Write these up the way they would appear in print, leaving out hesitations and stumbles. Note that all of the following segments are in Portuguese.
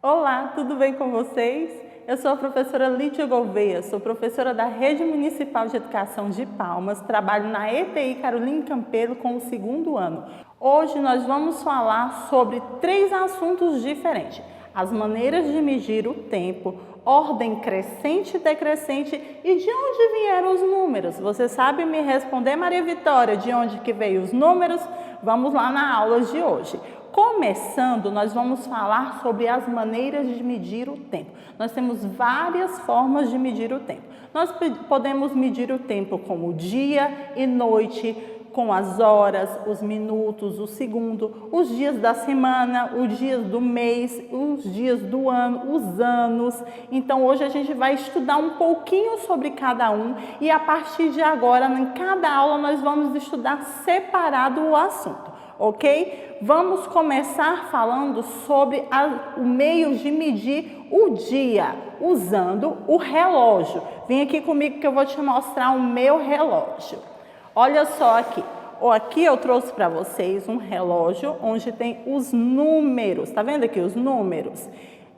Olá, tudo bem com vocês? Eu sou a professora Lídia Gouveia, sou professora da Rede Municipal de Educação de Palmas, trabalho na ETI Caroline Campelo com o 2º ano. Hoje nós vamos falar sobre 3 assuntos diferentes: as maneiras de medir o tempo, ordem crescente e decrescente e de onde vieram os números. Você sabe me responder, Maria Vitória, de onde que veio os números? Vamos lá na aula de hoje. Começando, nós vamos falar sobre as maneiras de medir o tempo. Nós temos várias formas de medir o tempo. Nós podemos medir o tempo como dia e noite, com as horas, os minutos, o segundo, os dias da semana, os dias do mês, os dias do ano, os anos. Então, hoje a gente vai estudar um pouquinho sobre cada um e a partir de agora, em cada aula, nós vamos estudar separado o assunto. Ok? Vamos começar falando sobre o meio de medir o dia, usando o relógio. Vem aqui comigo que eu vou te mostrar o meu relógio. Olha só aqui. Aqui eu trouxe para vocês um relógio onde tem os números. Tá vendo aqui os números?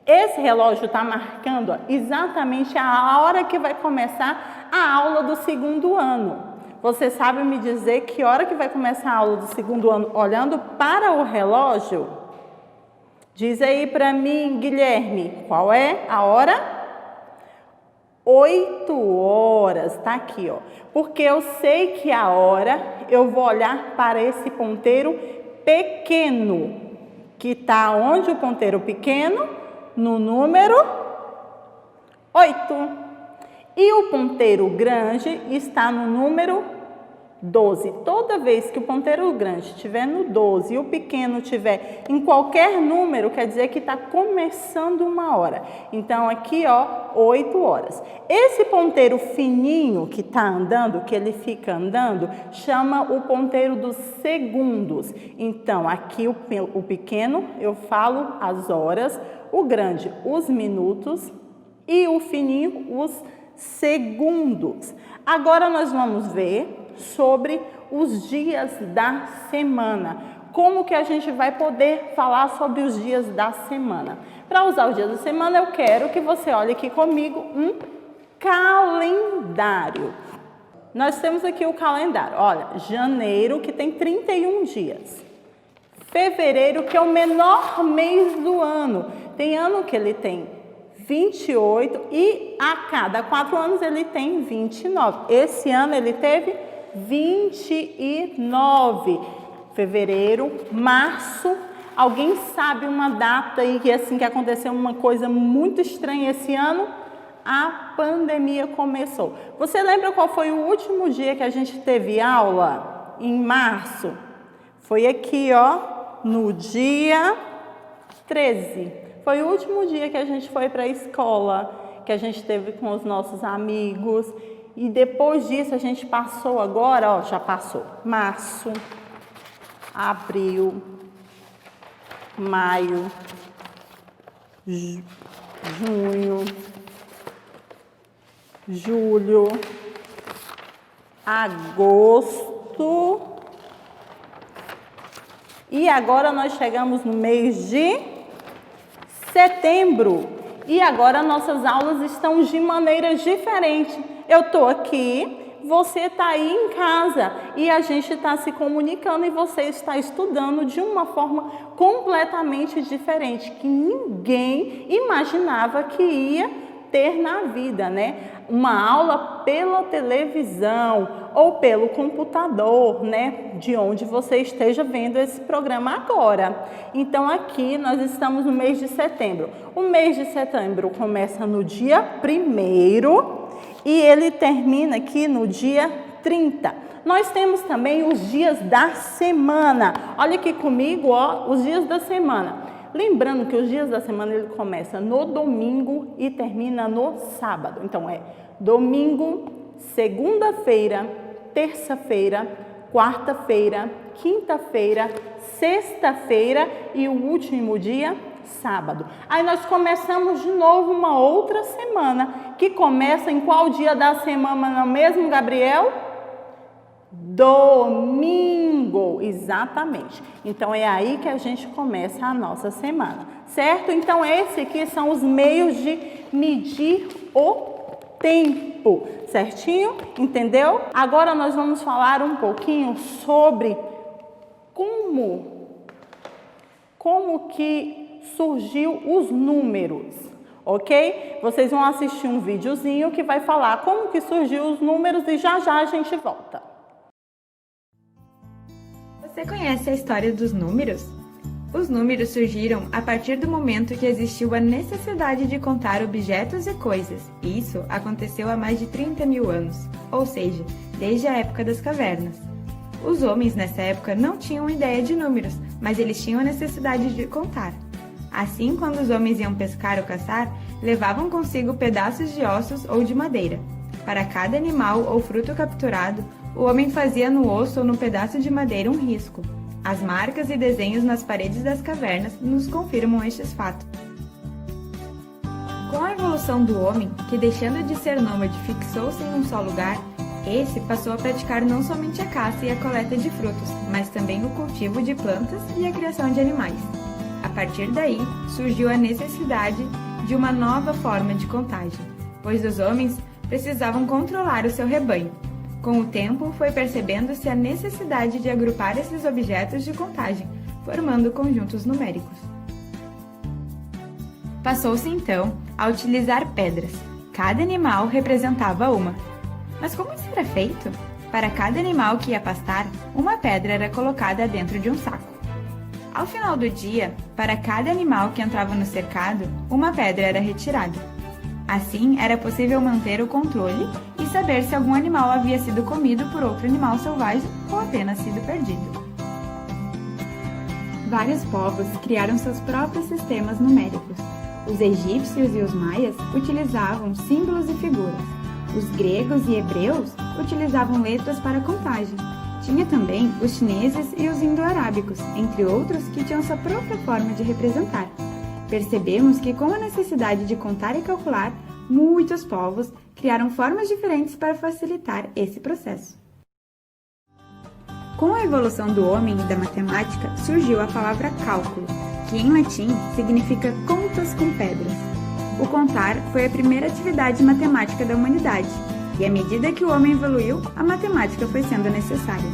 Esse relógio está marcando exatamente a hora que vai começar a aula do 2º ano. Você sabe me dizer que hora que vai começar a aula do 2º ano olhando para o relógio? Diz aí para mim, Guilherme, qual é a hora? 8 horas, tá aqui, ó. Porque eu sei que a hora eu vou olhar para esse ponteiro pequeno, que está onde o ponteiro pequeno? No número 8. E o ponteiro grande está no número 12. Toda vez que o ponteiro grande estiver no 12 e o pequeno estiver em qualquer número, quer dizer que está começando uma hora. Então, aqui, ó, 8 horas. Esse ponteiro fininho que está andando, que ele fica andando, chama o ponteiro dos segundos. Então, aqui o pequeno, eu falo as horas, o grande, os minutos e o fininho, os segundos. Agora nós vamos ver sobre os dias da semana. Como que a gente vai poder falar sobre os dias da semana? Para usar os dias da semana, eu quero que você olhe aqui comigo um calendário. Nós temos aqui o calendário. Olha, janeiro, que tem 31 dias. Fevereiro, que é o menor mês do ano. Tem ano que ele tem 28 e a cada 4 anos ele tem 29. Esse ano ele teve 29. Fevereiro, março. Alguém sabe uma data aí que assim que aconteceu uma coisa muito estranha esse ano? A pandemia começou. Você lembra qual foi o último dia que a gente teve aula? Em março. Foi aqui, ó, no dia 13. Foi o último dia que a gente foi para a escola, que a gente teve com os nossos amigos. E depois disso a gente passou agora, ó, já passou, março, abril, maio, junho, julho, agosto. E agora nós chegamos no mês de setembro. E agora nossas aulas estão de maneiras diferentes. Eu estou aqui, você está aí em casa e a gente está se comunicando e você está estudando de uma forma completamente diferente, que ninguém imaginava que ia ter na vida, né? Uma aula pela televisão ou pelo computador, né? De onde você esteja vendo esse programa agora. Então, aqui nós estamos no mês de setembro. O mês de setembro começa no dia 1º e ele termina aqui no dia 30. Nós temos também os dias da semana. Olha aqui comigo, ó, os dias da semana. Lembrando que os dias da semana ele começa no domingo e termina no sábado. Então, é domingo, segunda-feira, terça-feira, quarta-feira, quinta-feira, sexta-feira e o último dia, sábado. Aí nós começamos de novo uma outra semana, que começa em qual dia da semana mesmo, Gabriel? Domingo, exatamente. Então é aí que a gente começa a nossa semana, certo? Então esses aqui são os meios de medir o tempo, certinho? Entendeu? Agora nós vamos falar um pouquinho sobre como que surgiu os números, ok? Vocês vão assistir um videozinho que vai falar como que surgiu os números e já já a gente volta. Você conhece a história dos números? Os números surgiram a partir do momento que existiu a necessidade de contar objetos e coisas. Isso aconteceu há mais de 30 mil anos, ou seja, desde a época das cavernas. Os homens nessa época não tinham ideia de números, mas eles tinham a necessidade de contar. Assim, quando os homens iam pescar ou caçar, levavam consigo pedaços de ossos ou de madeira. Para cada animal ou fruto capturado, o homem fazia no osso ou no pedaço de madeira um risco. As marcas e desenhos nas paredes das cavernas nos confirmam estes fatos. Com a evolução do homem, que deixando de ser nômade fixou-se em um só lugar, esse passou a praticar não somente a caça e a coleta de frutos, mas também o cultivo de plantas e a criação de animais. A partir daí, surgiu a necessidade de uma nova forma de contagem, pois os homens precisavam controlar o seu rebanho. Com o tempo, foi percebendo-se a necessidade de agrupar esses objetos de contagem, formando conjuntos numéricos. Passou-se então a utilizar pedras. Cada animal representava uma. Mas como isso era feito? Para cada animal que ia pastar, uma pedra era colocada dentro de um saco. Ao final do dia, para cada animal que entrava no cercado, uma pedra era retirada. Assim, era possível manter o controle e saber se algum animal havia sido comido por outro animal selvagem ou apenas sido perdido. Vários povos criaram seus próprios sistemas numéricos. Os egípcios e os maias utilizavam símbolos e figuras. Os gregos e hebreus utilizavam letras para contagem. Tinha também os chineses e os indo-arábicos, entre outros que tinham sua própria forma de representar. Percebemos que, com a necessidade de contar e calcular, muitos povos criaram formas diferentes para facilitar esse processo. Com a evolução do homem e da matemática, surgiu a palavra cálculo, que em latim significa contas com pedras. O contar foi a primeira atividade matemática da humanidade, e à medida que o homem evoluiu, a matemática foi sendo necessária.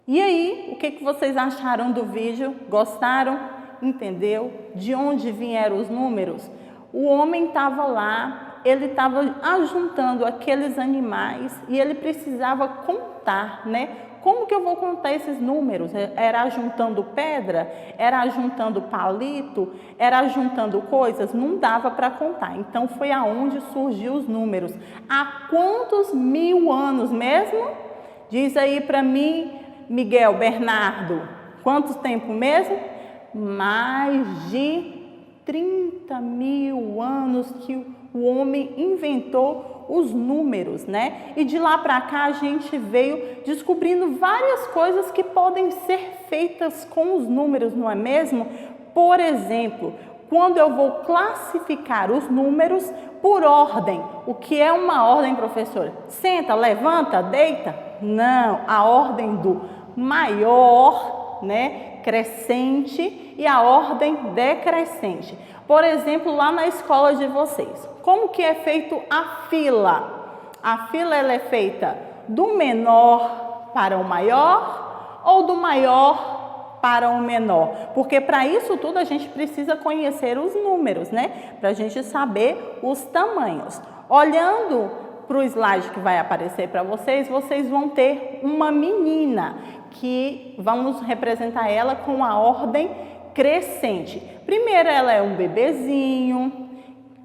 E aí, o que vocês acharam do vídeo? Gostaram? Entendeu? De onde vieram os números? O homem estava lá, ele estava ajuntando aqueles animais e ele precisava contar, né? Como que eu vou contar esses números? Era ajuntando pedra? Era ajuntando palito? Era ajuntando coisas? Não dava para contar. Então foi aonde surgiu os números. Há quantos mil anos mesmo? Diz aí para mim, Miguel, Bernardo, quanto tempo mesmo? Mais de 30 mil anos que o homem inventou os números, né? E de lá para cá a gente veio descobrindo várias coisas que podem ser feitas com os números, não é mesmo? Por exemplo, quando eu vou classificar os números por ordem. O que é uma ordem, professora? Senta, levanta, deita? Não, a ordem do maior, né? Crescente e a ordem decrescente. Por exemplo, lá na escola de vocês, como que é feito a fila? A fila ela é feita do menor para o maior ou do maior para o menor? Porque para isso tudo a gente precisa conhecer os números, né? Para a gente saber os tamanhos. Olhando para o slide que vai aparecer para vocês, vocês vão ter uma menina que vamos representar ela com a ordem crescente. Primeiro ela é um bebezinho,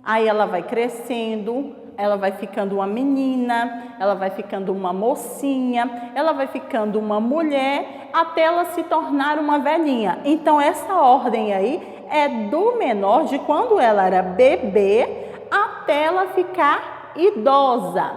aí ela vai crescendo, ela vai ficando uma menina, ela vai ficando uma mocinha, ela vai ficando uma mulher, até ela se tornar uma velhinha. Então essa ordem aí é do menor, de quando ela era bebê, até ela ficar idosa.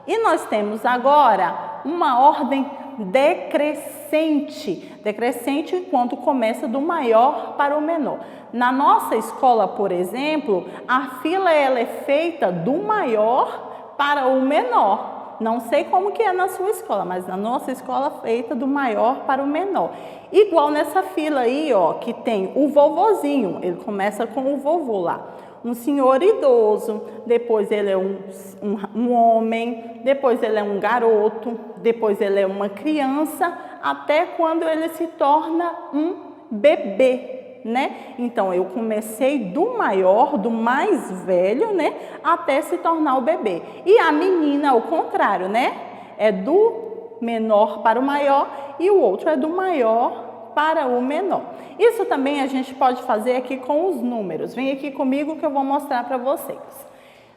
E nós temos agora uma ordem decrescente. Decrescente quando começa do maior para o menor. Na nossa escola, por exemplo, a fila ela é feita do maior para o menor. Não sei como que é na sua escola, mas na nossa escola feita do maior para o menor. Igual nessa fila aí, ó, que tem o vovozinho, ele começa com o vovô lá. Um senhor idoso, depois ele é um homem, depois ele é um garoto, depois ele é uma criança, até quando ele se torna um bebê, né? Então, eu comecei do maior, do mais velho, né? Até se tornar o bebê. E a menina, ao contrário, né? É do menor para o maior e o outro é do maior para o menor. Isso também a gente pode fazer aqui com os números. Vem aqui comigo que eu vou mostrar para vocês.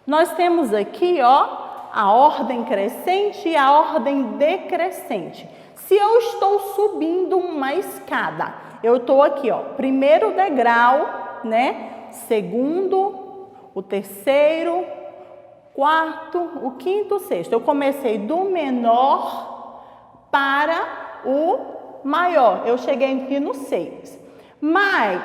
Nós temos aqui, ó, a ordem crescente e a ordem decrescente. Se eu estou subindo uma escada, eu estou aqui, ó, primeiro degrau, né? Segundo, o terceiro, quarto, o quinto, o sexto. Eu comecei do menor para o maior, eu cheguei aqui no 6. Mas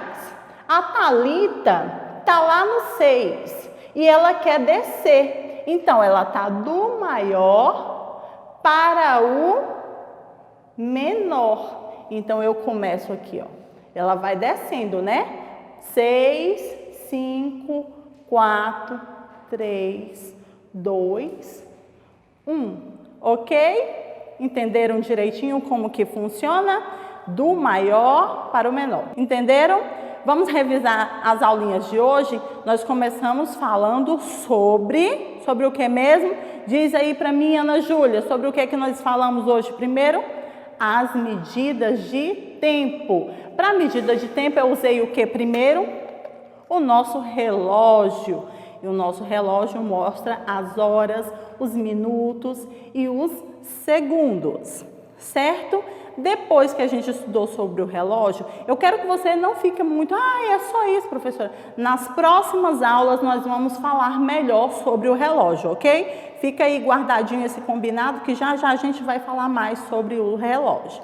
a Thalita tá lá no 6 e ela quer descer. Então, ela tá do maior para o menor. Então, eu começo aqui, ó. Ela vai descendo, né? 6, 5, 4, 3, 2, 1. Ok? Entenderam direitinho como que funciona? Do maior para o menor. Entenderam? Vamos revisar as aulinhas de hoje. Nós começamos falando sobre o que mesmo? Diz aí para mim, Ana Júlia, sobre o que nós falamos hoje primeiro? As medidas de tempo. Para a medida de tempo eu usei o que primeiro? O nosso relógio. E o nosso relógio mostra as horas, os minutos e os segundos, certo? Depois que a gente estudou sobre o relógio, eu quero que você não fique muito, é só isso, professora. Nas próximas aulas nós vamos falar melhor sobre o relógio, ok? Fica aí guardadinho esse combinado que já já a gente vai falar mais sobre o relógio.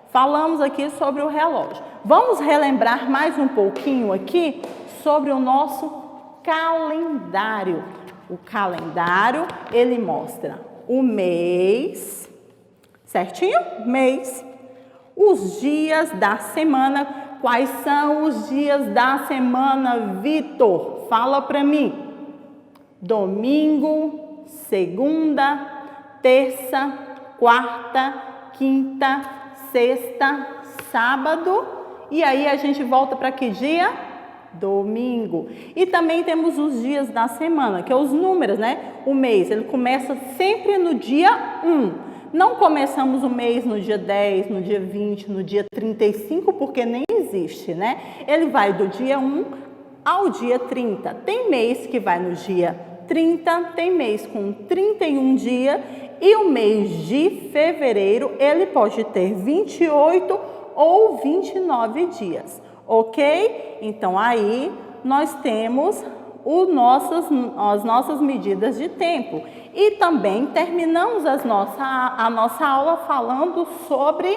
Falamos aqui sobre o relógio. Vamos relembrar mais um pouquinho aqui sobre o nosso calendário. O calendário, ele mostra o mês, certinho? Mês. Os dias da semana. Quais são os dias da semana, Vitor? Fala para mim. Domingo, segunda, terça, quarta, quinta, sexta, sábado. E aí a gente volta para que dia? Domingo. E também temos os dias da semana, que é os números, né? O mês, ele começa sempre no dia 1. Não começamos o mês no dia 10, no dia 20, no dia 35, porque nem existe, né? Ele vai do dia 1 ao dia 30. Tem mês que vai no dia 30, tem mês com 31 dias e o mês de fevereiro, ele pode ter 28 ou 29 dias. Ok? Então, aí nós temos as nossas medidas de tempo. E também terminamos a nossa aula falando sobre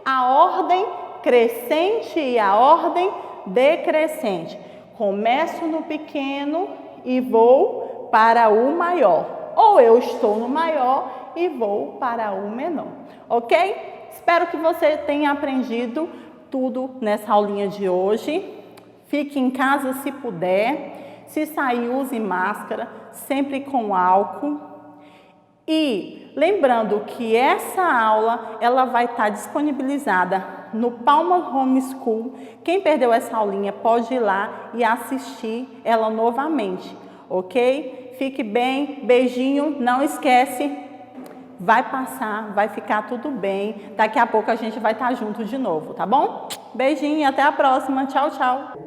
a ordem crescente e a ordem decrescente. Começo no pequeno e vou para o maior. Ou eu estou no maior e vou para o menor. Ok? Espero que você tenha aprendido tudo nessa aulinha de hoje. Fique em casa se puder. Se sair, use máscara, sempre com álcool. E lembrando que essa aula ela vai estar disponibilizada no Palma Home School. Quem perdeu essa aulinha pode ir lá e assistir ela novamente, ok? Fique bem, beijinho, não esquece, vai passar, vai ficar tudo bem. Daqui a pouco a gente vai estar junto de novo, tá bom? Beijinho e até a próxima. Tchau, tchau.